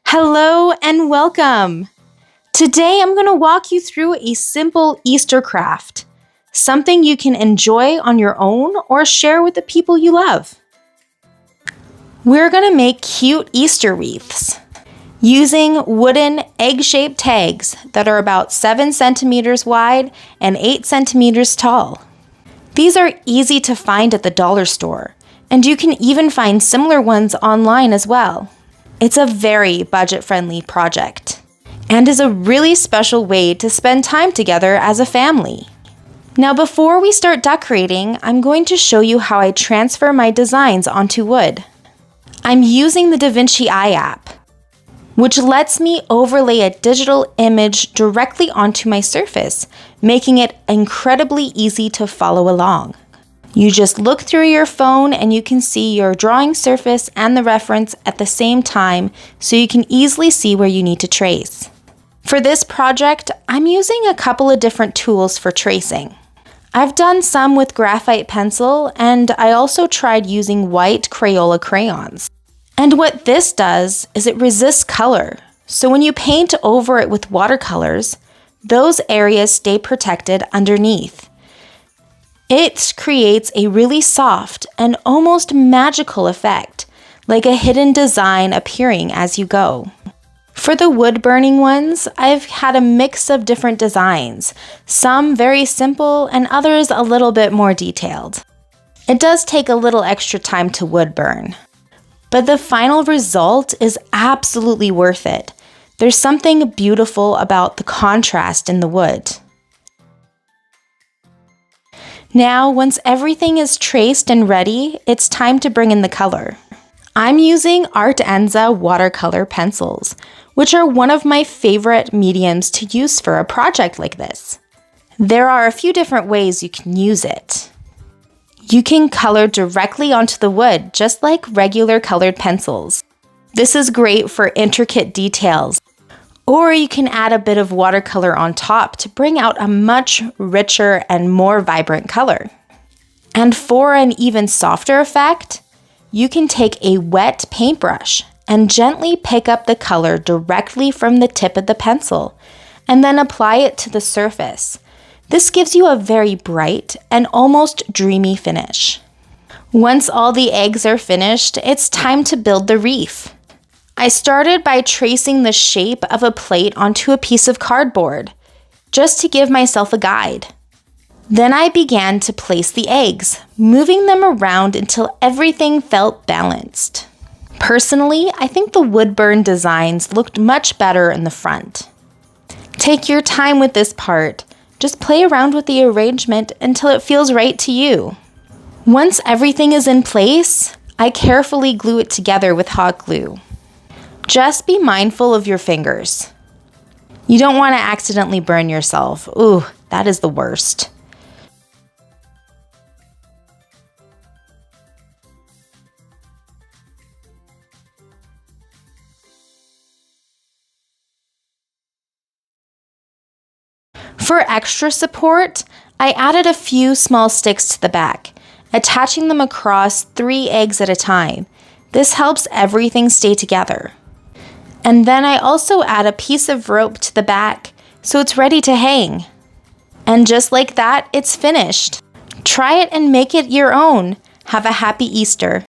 Hello and welcome! Today I'm going to walk you through a simple Easter craft, something you can enjoy on your own or share with the people you love. We're going to make cute Easter wreaths using wooden egg-shaped tags that are about 7 centimeters wide and 8 centimeters tall. These are easy to find at the dollar store, and you can even find similar ones online as well. It's a very budget-friendly project and is a really special way to spend time together as a family. Now, before we start decorating, I'm going to show you how I transfer my designs onto wood. I'm using the Vinci Eye app, which lets me overlay a digital image directly onto my surface, making it incredibly easy to follow along. You just look through your phone and you can see your drawing surface and the reference at the same time, so you can easily see where you need to trace. For this project, I'm using a couple of different tools for tracing. I've done some with graphite pencil, and I also tried using white Crayola crayons. And what this does is it resists color, so when you paint over it with watercolors, those areas stay protected underneath. It creates a really soft and almost magical effect, like a hidden design appearing as you go. For the wood burning ones, I've had a mix of different designs, some very simple and others a little bit more detailed. It does take a little extra time to wood burn, but the final result is absolutely worth it. There's something beautiful about the contrast in the wood. Now, once everything is traced and ready, it's time to bring in the color. I'm using ARTEZA watercolor pencils, which are one of my favorite mediums to use for a project like this. There are a few different ways you can use it. You can color directly onto the wood, just like regular colored pencils. This is great for intricate details. Or you can add a bit of watercolor on top to bring out a much richer and more vibrant color. And for an even softer effect, you can take a wet paintbrush and gently pick up the color directly from the tip of the pencil, and then apply it to the surface. This gives you a very bright and almost dreamy finish. Once all the eggs are finished, it's time to build the wreath. I started by tracing the shape of a plate onto a piece of cardboard, just to give myself a guide. Then I began to place the eggs, moving them around until everything felt balanced. Personally, I think the wood burn designs looked much better in the front. Take your time with this part. Just play around with the arrangement until it feels right to you. Once everything is in place, I carefully glue it together with hot glue. Just be mindful of your fingers. You don't want to accidentally burn yourself. Ooh, that is the worst. For extra support, I added a few small sticks to the back, attaching them across 3 eggs at a time. This helps everything stay together. And then I also add a piece of rope to the back, so it's ready to hang. And just like that, it's finished. Try it and make it your own. Have a happy Easter.